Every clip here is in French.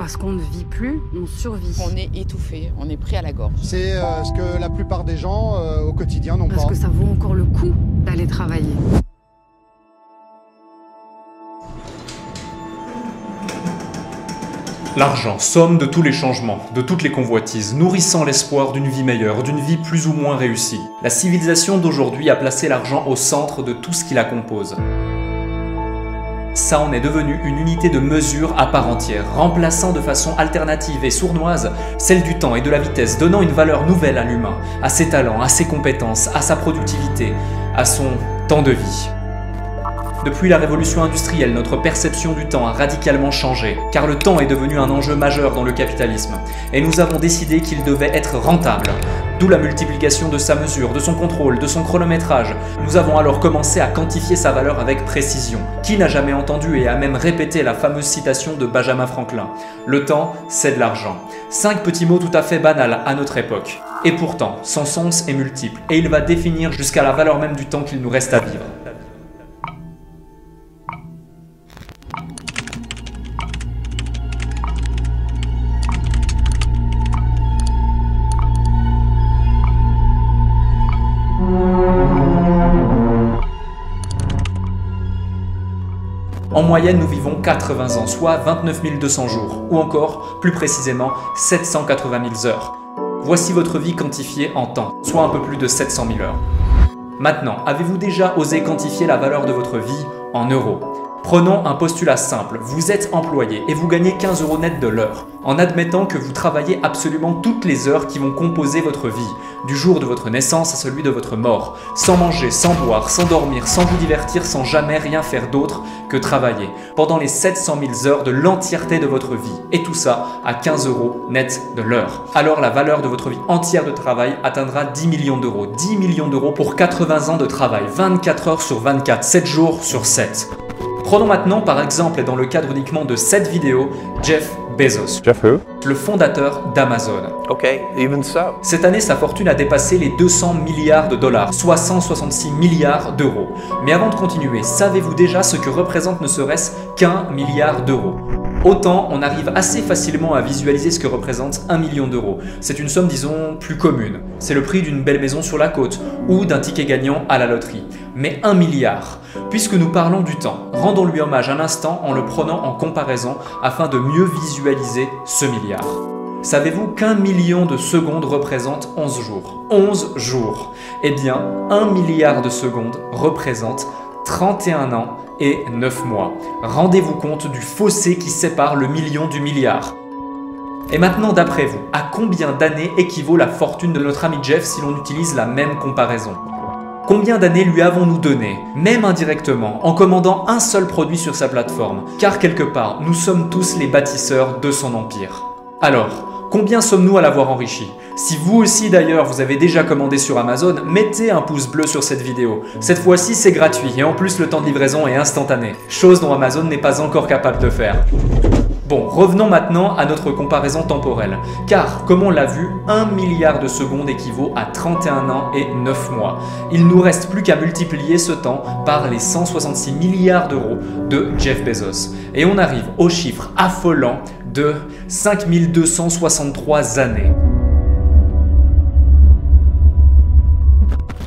Parce qu'on ne vit plus, on survit. On est étouffé, on est pris à la gorge. C'est ce que la plupart des gens au quotidien n'ont pas. Parce que ça vaut encore le coup d'aller travailler. L'argent, somme de tous les changements, de toutes les convoitises, nourrissant l'espoir d'une vie meilleure, d'une vie plus ou moins réussie. La civilisation d'aujourd'hui a placé l'argent au centre de tout ce qui la compose. Ça en est devenu une unité de mesure à part entière, remplaçant de façon alternative et sournoise celle du temps et de la vitesse, donnant une valeur nouvelle à l'humain, à ses talents, à ses compétences, à sa productivité, à son temps de vie. Depuis la révolution industrielle, notre perception du temps a radicalement changé, car le temps est devenu un enjeu majeur dans le capitalisme, et nous avons décidé qu'il devait être rentable. D'où la multiplication de sa mesure, de son contrôle, de son chronométrage. Nous avons alors commencé à quantifier sa valeur avec précision. Qui n'a jamais entendu et a même répété la fameuse citation de Benjamin Franklin ? Le temps, c'est de l'argent. 5 petits mots tout à fait banals à notre époque. Et pourtant, son sens est multiple, et il va définir jusqu'à la valeur même du temps qu'il nous reste à vivre. En moyenne, nous vivons 80 ans, soit 29 200 jours, ou encore, plus précisément, 780 000 heures. Voici votre vie quantifiée en temps, soit un peu plus de 700 000 heures. Maintenant, avez-vous déjà osé quantifier la valeur de votre vie en euros ? Prenons un postulat simple, vous êtes employé et vous gagnez 15 € net de l'heure, en admettant que vous travaillez absolument toutes les heures qui vont composer votre vie, du jour de votre naissance à celui de votre mort, sans manger, sans boire, sans dormir, sans vous divertir, sans jamais rien faire d'autre que travailler, pendant les 700 000 heures de l'entièreté de votre vie, et tout ça à 15 € net de l'heure. Alors la valeur de votre vie entière de travail atteindra 10 millions d'euros. 10 millions d'euros pour 80 ans de travail, 24 heures sur 24, 7 jours sur 7. Prenons maintenant par exemple, et dans le cadre uniquement de cette vidéo, Jeff Bezos. Jeff who? Le fondateur d'Amazon. Okay, even so. Cette année, sa fortune a dépassé les 200 milliards de dollars, soit 166 milliards d'euros. Mais avant de continuer, savez-vous déjà ce que représente ne serait-ce qu'1 milliard d'euros ? Autant, on arrive assez facilement à visualiser ce que représente 1 million d'euros. C'est une somme, disons, plus commune. C'est le prix d'une belle maison sur la côte ou d'un ticket gagnant à la loterie. Mais 1 milliard, puisque nous parlons du temps, rendons-lui hommage un instant en le prenant en comparaison afin de mieux visualiser ce milliard. Savez-vous qu'1 million de secondes représente 11 jours ? 11 jours. Eh bien, 1 milliard de secondes représente 31 ans et 9 mois. Rendez-vous compte du fossé qui sépare le million du milliard. Et maintenant, d'après vous, à combien d'années équivaut la fortune de notre ami Jeff si l'on utilise la même comparaison ? Combien d'années lui avons-nous donné, même indirectement, en commandant un seul produit sur sa plateforme ? Car quelque part, nous sommes tous les bâtisseurs de son empire. Alors, combien sommes-nous à l'avoir enrichi ? Si vous aussi d'ailleurs vous avez déjà commandé sur Amazon, mettez un pouce bleu sur cette vidéo. Cette fois-ci c'est gratuit et en plus le temps de livraison est instantané, chose dont Amazon n'est pas encore capable de faire. Bon, revenons maintenant à notre comparaison temporelle, car comme on l'a vu, 1 milliard de secondes équivaut à 31 ans et 9 mois. Il ne nous reste plus qu'à multiplier ce temps par les 166 milliards d'euros de Jeff Bezos. Et on arrive au chiffre affolant de 5263 années.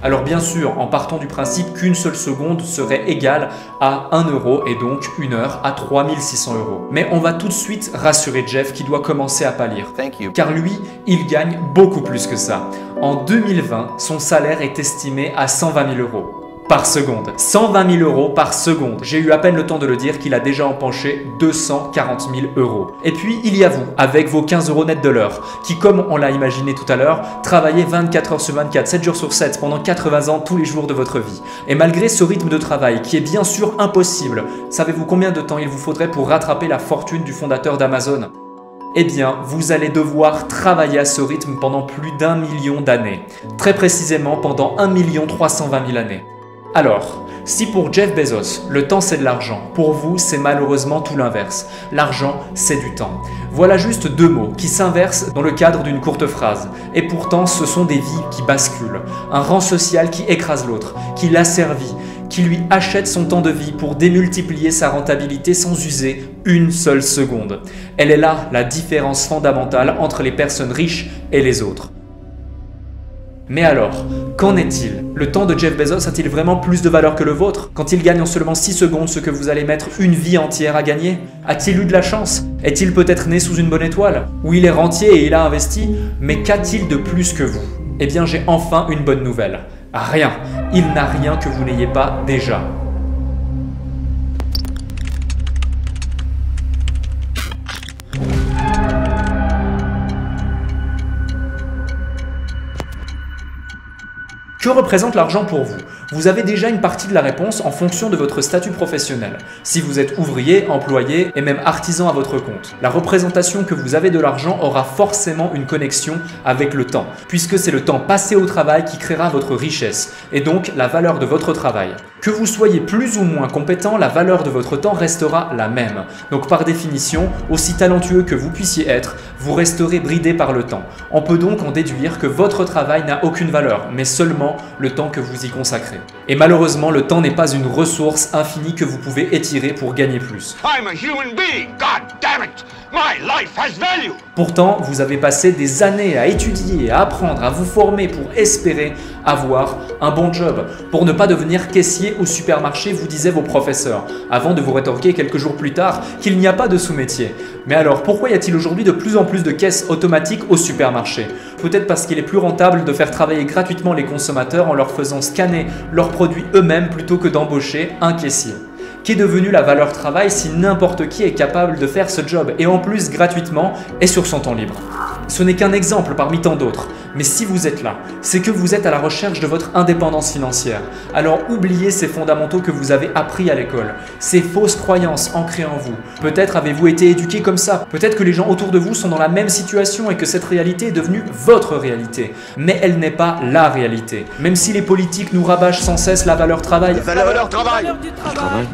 Alors bien sûr, en partant du principe qu'une seule seconde serait égale à 1 € et donc une heure à 3600 €. Mais on va tout de suite rassurer Jeff qui doit commencer à pâlir. Car lui, il gagne beaucoup plus que ça. En 2020, son salaire est estimé à 120 000 €. Par seconde. 120 000 € par seconde. J'ai eu à peine le temps de le dire qu'il a déjà empoché 240 000 €. Et puis, il y a vous, avec vos 15 € net de l'heure, qui, comme on l'a imaginé tout à l'heure, travaillez 24 heures sur 24, 7 jours sur 7, pendant 80 ans, tous les jours de votre vie. Et malgré ce rythme de travail, qui est bien sûr impossible, savez-vous combien de temps il vous faudrait pour rattraper la fortune du fondateur d'Amazon ? Eh bien, vous allez devoir travailler à ce rythme pendant plus d'1 million d'années. Très précisément, pendant 1 320 000 années. Alors, si pour Jeff Bezos, le temps c'est de l'argent, pour vous c'est malheureusement tout l'inverse. L'argent c'est du temps. Voilà juste deux mots qui s'inversent dans le cadre d'une courte phrase. Et pourtant ce sont des vies qui basculent. Un rang social qui écrase l'autre, qui l'asservit, qui lui achète son temps de vie pour démultiplier sa rentabilité sans user une seule seconde. Elle est là la différence fondamentale entre les personnes riches et les autres. Mais alors, qu'en est-il? Le temps de Jeff Bezos a-t-il vraiment plus de valeur que le vôtre? Quand il gagne en seulement 6 secondes ce que vous allez mettre une vie entière à gagner? A-t-il eu de la chance? Est-il peut-être né sous une bonne étoile? Ou il est rentier et il a investi? Mais qu'a-t-il de plus que vous? Eh bien, j'ai enfin une bonne nouvelle. Rien. Il n'a rien que vous n'ayez pas déjà. Que représente l'argent pour vous? Vous avez déjà une partie de la réponse en fonction de votre statut professionnel. Si vous êtes ouvrier, employé et même artisan à votre compte, la représentation que vous avez de l'argent aura forcément une connexion avec le temps, puisque c'est le temps passé au travail qui créera votre richesse et donc la valeur de votre travail. Que vous soyez plus ou moins compétent, la valeur de votre temps restera la même. Donc par définition, aussi talentueux que vous puissiez être, vous resterez bridé par le temps. On peut donc en déduire que votre travail n'a aucune valeur, mais seulement le temps que vous y consacrez. Et malheureusement, le temps n'est pas une ressource infinie que vous pouvez étirer pour gagner plus. I'm a human being, God damn it! My life has value! Pourtant, vous avez passé des années à étudier, à apprendre, à vous former pour espérer avoir un bon job, pour ne pas devenir caissier au supermarché, vous disaient vos professeurs, avant de vous rétorquer quelques jours plus tard qu'il n'y a pas de sous-métier. Mais alors, pourquoi y a-t-il aujourd'hui de plus en plus de caisses automatiques au supermarché? Peut-être parce qu'il est plus rentable de faire travailler gratuitement les consommateurs en leur faisant scanner leurs produits eux-mêmes plutôt que d'embaucher un caissier. Qu'est devenue la valeur travail si n'importe qui est capable de faire ce job et en plus gratuitement et sur son temps libre? Ce n'est qu'un exemple parmi tant d'autres, mais si vous êtes là, c'est que vous êtes à la recherche de votre indépendance financière. Alors oubliez ces fondamentaux que vous avez appris à l'école, ces fausses croyances ancrées en vous. Peut-être avez-vous été éduqué comme ça, peut-être que les gens autour de vous sont dans la même situation et que cette réalité est devenue votre réalité. Mais elle n'est pas la réalité. Même si les politiques nous rabâchent sans cesse la valeur travail,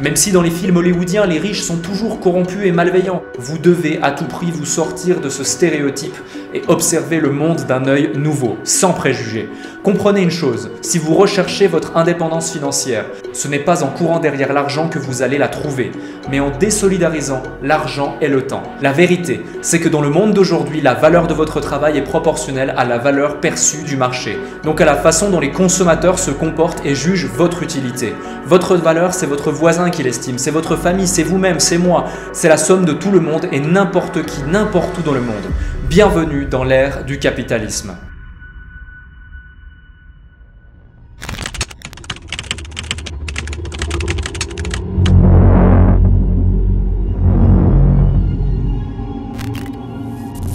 même si dans les films hollywoodiens les riches sont toujours corrompus et malveillants, vous devez à tout prix vous sortir de ce stéréotype et observer le monde d'un œil nouveau, sans préjugés. Comprenez une chose, si vous recherchez votre indépendance financière, ce n'est pas en courant derrière l'argent que vous allez la trouver, mais en désolidarisant l'argent et le temps. La vérité, c'est que dans le monde d'aujourd'hui, la valeur de votre travail est proportionnelle à la valeur perçue du marché, donc à la façon dont les consommateurs se comportent et jugent votre utilité. Votre valeur, c'est votre voisin qui l'estime, c'est votre famille, c'est vous-même, c'est moi, c'est la somme de tout le monde et n'importe qui, n'importe où dans le monde. Bienvenue dans l'ère du capitalisme.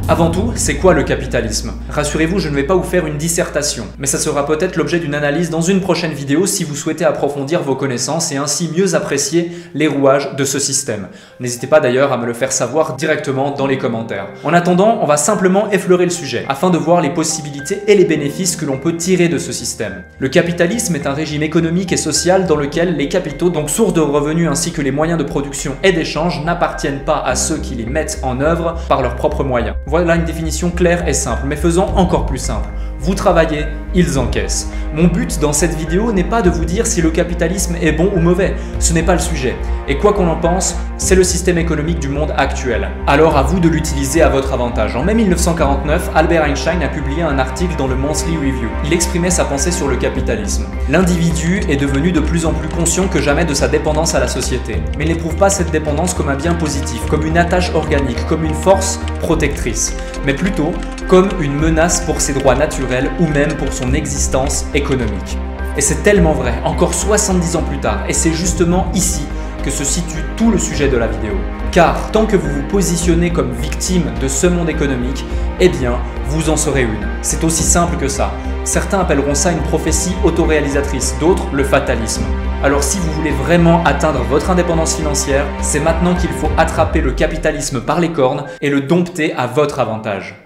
Avant tout, c'est quoi le capitalisme? Rassurez-vous, je ne vais pas vous faire une dissertation, mais ça sera peut-être l'objet d'une analyse dans une prochaine vidéo si vous souhaitez approfondir vos connaissances et ainsi mieux apprécier les rouages de ce système. N'hésitez pas d'ailleurs à me le faire savoir directement dans les commentaires. En attendant, on va simplement effleurer le sujet, afin de voir les possibilités et les bénéfices que l'on peut tirer de ce système. Le capitalisme est un régime économique et social dans lequel les capitaux, donc source de revenus ainsi que les moyens de production et d'échange, n'appartiennent pas à ceux qui les mettent en œuvre par leurs propres moyens. Voilà une définition claire et simple, mais faisons encore plus simple. Vous travaillez, ils encaissent. Mon but dans cette vidéo n'est pas de vous dire si le capitalisme est bon ou mauvais, ce n'est pas le sujet. Et quoi qu'on en pense, c'est le système économique du monde actuel. Alors à vous de l'utiliser à votre avantage. En mai 1949, Albert Einstein a publié un article dans le Monthly Review. Il exprimait sa pensée sur le capitalisme. L'individu est devenu de plus en plus conscient que jamais de sa dépendance à la société. Mais il n'éprouve pas cette dépendance comme un bien positif, comme une attache organique, comme une force protectrice, mais plutôt comme une menace pour ses droits naturels ou même pour son existence économique. Et c'est tellement vrai, encore 70 ans plus tard, et c'est justement ici que se situe tout le sujet de la vidéo. Car tant que vous vous positionnez comme victime de ce monde économique, eh bien, vous en serez une. C'est aussi simple que ça. Certains appelleront ça une prophétie autoréalisatrice, d'autres le fatalisme. Alors si vous voulez vraiment atteindre votre indépendance financière, c'est maintenant qu'il faut attraper le capitalisme par les cornes et le dompter à votre avantage.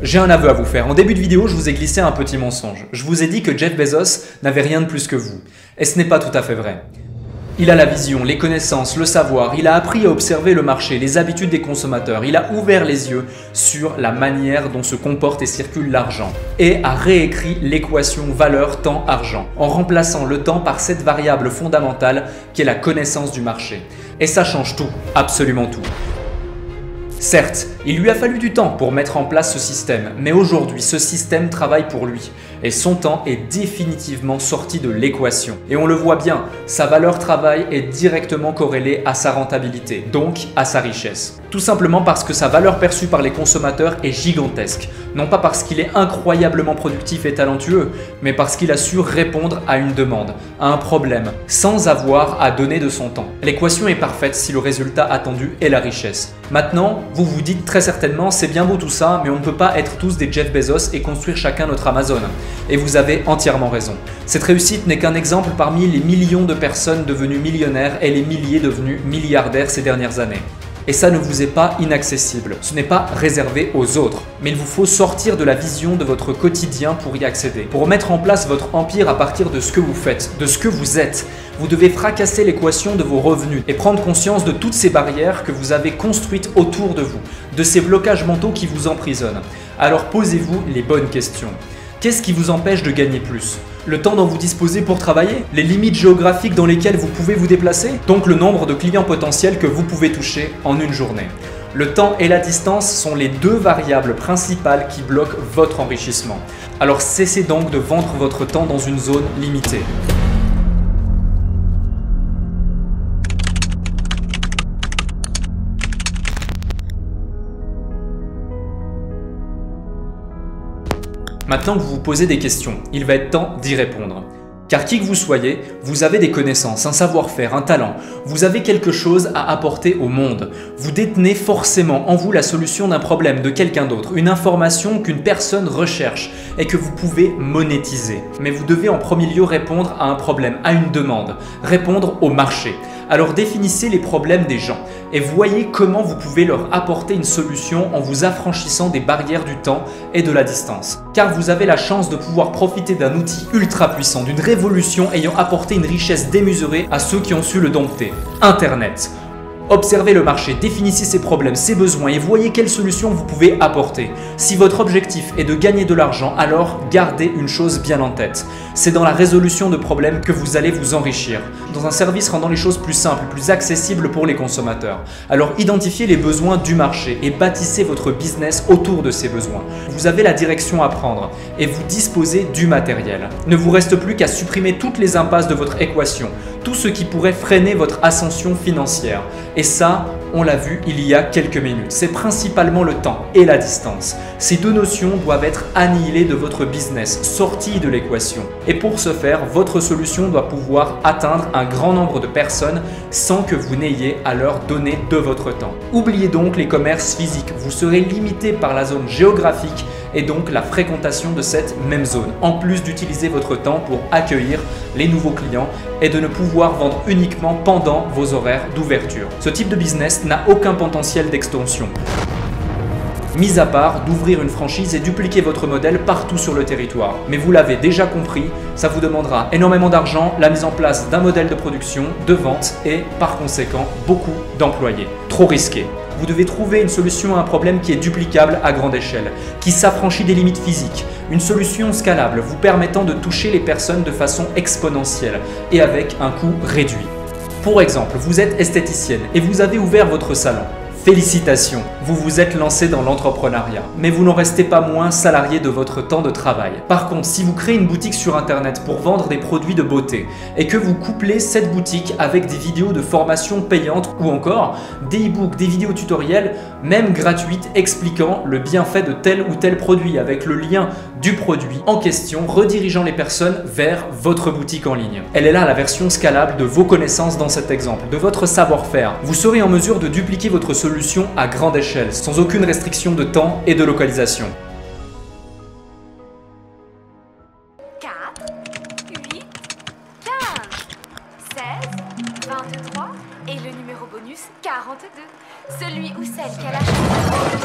J'ai un aveu à vous faire. En début de vidéo, je vous ai glissé un petit mensonge. Je vous ai dit que Jeff Bezos n'avait rien de plus que vous. Et ce n'est pas tout à fait vrai. Il a la vision, les connaissances, le savoir, il a appris à observer le marché, les habitudes des consommateurs, il a ouvert les yeux sur la manière dont se comporte et circule l'argent et a réécrit l'équation valeur temps-argent en remplaçant le temps par cette variable fondamentale qui est la connaissance du marché. Et ça change tout, absolument tout. Certes, il lui a fallu du temps pour mettre en place ce système, mais aujourd'hui, ce système travaille pour lui et son temps est définitivement sorti de l'équation. Et on le voit bien, sa valeur travail est directement corrélée à sa rentabilité, donc à sa richesse. Tout simplement parce que sa valeur perçue par les consommateurs est gigantesque. Non pas parce qu'il est incroyablement productif et talentueux, mais parce qu'il a su répondre à une demande, à un problème, sans avoir à donner de son temps. L'équation est parfaite si le résultat attendu est la richesse. Maintenant, vous vous dites très certainement, c'est bien beau tout ça, mais on ne peut pas être tous des Jeff Bezos et construire chacun notre Amazon. Et vous avez entièrement raison. Cette réussite n'est qu'un exemple parmi les millions de personnes devenues millionnaires et les milliers devenus milliardaires ces dernières années. Et ça ne vous est pas inaccessible, ce n'est pas réservé aux autres. Mais il vous faut sortir de la vision de votre quotidien pour y accéder. Pour mettre en place votre empire à partir de ce que vous faites, de ce que vous êtes, vous devez fracasser l'équation de vos revenus et prendre conscience de toutes ces barrières que vous avez construites autour de vous, de ces blocages mentaux qui vous emprisonnent. Alors posez-vous les bonnes questions. Qu'est-ce qui vous empêche de gagner plus ? Le temps dont vous disposez pour travailler ? Les limites géographiques dans lesquelles vous pouvez vous déplacer ? Donc le nombre de clients potentiels que vous pouvez toucher en une journée. Le temps et la distance sont les deux variables principales qui bloquent votre enrichissement. Alors cessez donc de vendre votre temps dans une zone limitée. Maintenant que vous vous posez des questions, il va être temps d'y répondre. Car qui que vous soyez, vous avez des connaissances, un savoir-faire, un talent. Vous avez quelque chose à apporter au monde. Vous détenez forcément en vous la solution d'un problème de quelqu'un d'autre, une information qu'une personne recherche et que vous pouvez monétiser. Mais vous devez en premier lieu répondre à un problème, à une demande, répondre au marché. Alors définissez les problèmes des gens et voyez comment vous pouvez leur apporter une solution en vous affranchissant des barrières du temps et de la distance. Car vous avez la chance de pouvoir profiter d'un outil ultra puissant, d'une révolution ayant apporté une richesse démesurée à ceux qui ont su le dompter. Internet. Observez le marché, définissez ses problèmes, ses besoins et voyez quelles solutions vous pouvez apporter. Si votre objectif est de gagner de l'argent, alors gardez une chose bien en tête. C'est dans la résolution de problèmes que vous allez vous enrichir, dans un service rendant les choses plus simples, plus accessibles pour les consommateurs. Alors identifiez les besoins du marché et bâtissez votre business autour de ces besoins. Vous avez la direction à prendre et vous disposez du matériel. Ne vous reste plus qu'à supprimer toutes les impasses de votre équation, tout ce qui pourrait freiner votre ascension financière. Et ça, on l'a vu il y a quelques minutes. C'est principalement le temps et la distance. Ces deux notions doivent être annihilées de votre business, sorties de l'équation. Et pour ce faire, votre solution doit pouvoir atteindre un grand nombre de personnes sans que vous n'ayez à leur donner de votre temps. Oubliez donc les commerces physiques. Vous serez limité par la zone géographique et donc la fréquentation de cette même zone, en plus d'utiliser votre temps pour accueillir les nouveaux clients et de ne pouvoir vendre uniquement pendant vos horaires d'ouverture. Ce type de business n'a aucun potentiel d'extension, mis à part d'ouvrir une franchise et dupliquer votre modèle partout sur le territoire. Mais vous l'avez déjà compris, ça vous demandera énormément d'argent, la mise en place d'un modèle de production, de vente et par conséquent beaucoup d'employés. Trop risqué. Vous devez trouver une solution à un problème qui est duplicable à grande échelle, qui s'affranchit des limites physiques, une solution scalable vous permettant de toucher les personnes de façon exponentielle et avec un coût réduit. Pour exemple, vous êtes esthéticienne et vous avez ouvert votre salon. Félicitations, vous vous êtes lancé dans l'entrepreneuriat, mais vous n'en restez pas moins salarié de votre temps de travail. Par contre, si vous créez une boutique sur internet pour vendre des produits de beauté et que vous couplez cette boutique avec des vidéos de formation payantes ou encore des e-books, des vidéos tutoriels, même gratuites, expliquant le bienfait de tel ou tel produit avec le lien du produit en question, redirigeant les personnes vers votre boutique en ligne. Elle est là la version scalable de vos connaissances dans cet exemple, de votre savoir-faire. Vous serez en mesure de dupliquer votre solution à grande échelle, sans aucune restriction de temps et de localisation. 4, 8, 15, 16, 23 et le numéro bonus 42. Celui ou celle qui a la chance.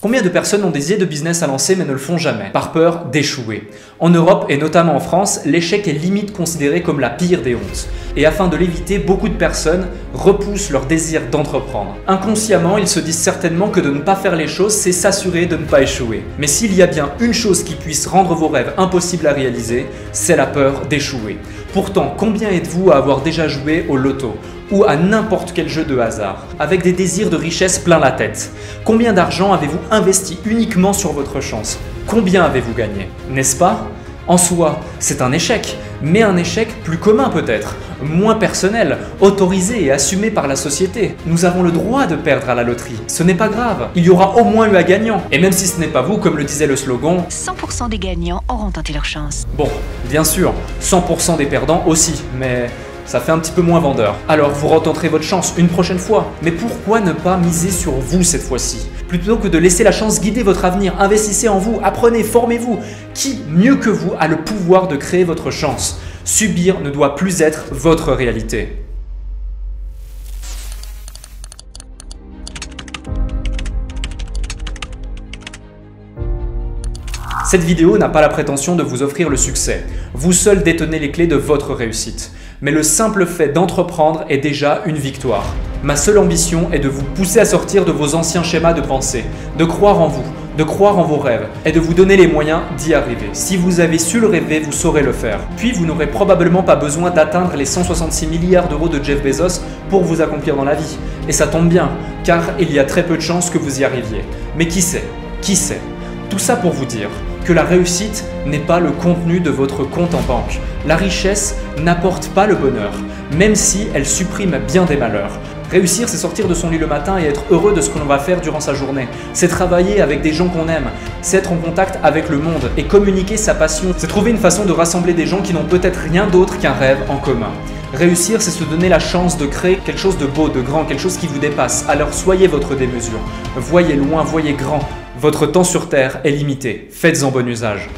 Combien de personnes ont des idées de business à lancer mais ne le font jamais, par peur d'échouer? En Europe et notamment en France, l'échec est limite considéré comme la pire des hontes. Et afin de l'éviter, beaucoup de personnes repoussent leur désir d'entreprendre. Inconsciemment, ils se disent certainement que de ne pas faire les choses, c'est s'assurer de ne pas échouer. Mais s'il y a bien une chose qui puisse rendre vos rêves impossibles à réaliser, c'est la peur d'échouer. Pourtant, combien êtes-vous à avoir déjà joué au loto ou à n'importe quel jeu de hasard, avec des désirs de richesse plein la tête? Combien d'argent avez-vous investi uniquement sur votre chance? Combien avez-vous gagné? N'est-ce pas? En soi, c'est un échec, mais un échec plus commun peut-être, moins personnel, autorisé et assumé par la société. Nous avons le droit de perdre à la loterie, ce n'est pas grave, il y aura au moins eu un gagnant. Et même si ce n'est pas vous, comme le disait le slogan, 100% des gagnants auront tenté leur chance. Bon, bien sûr, 100% des perdants aussi, mais ça fait un petit peu moins vendeur. Alors vous retenterez votre chance une prochaine fois. Mais pourquoi ne pas miser sur vous cette fois-ci? Plutôt que de laisser la chance guider votre avenir, investissez en vous, apprenez, formez-vous. Qui, mieux que vous, a le pouvoir de créer votre chance? Subir ne doit plus être votre réalité. Cette vidéo n'a pas la prétention de vous offrir le succès. Vous seul détenez les clés de votre réussite. Mais le simple fait d'entreprendre est déjà une victoire. Ma seule ambition est de vous pousser à sortir de vos anciens schémas de pensée, de croire en vous, de croire en vos rêves et de vous donner les moyens d'y arriver. Si vous avez su le rêver, vous saurez le faire. Puis vous n'aurez probablement pas besoin d'atteindre les 166 milliards d'euros de Jeff Bezos pour vous accomplir dans la vie. Et ça tombe bien, car il y a très peu de chances que vous y arriviez. Mais qui sait? Qui sait? Tout ça pour vous dire que la réussite n'est pas le contenu de votre compte en banque. La richesse n'apporte pas le bonheur, même si elle supprime bien des malheurs. Réussir, c'est sortir de son lit le matin et être heureux de ce que l'on va faire durant sa journée. C'est travailler avec des gens qu'on aime, c'est être en contact avec le monde et communiquer sa passion. C'est trouver une façon de rassembler des gens qui n'ont peut-être rien d'autre qu'un rêve en commun. Réussir, c'est se donner la chance de créer quelque chose de beau, de grand, quelque chose qui vous dépasse. Alors soyez votre démesure. Voyez loin, voyez grand. Votre temps sur Terre est limité. Faites-en bon usage.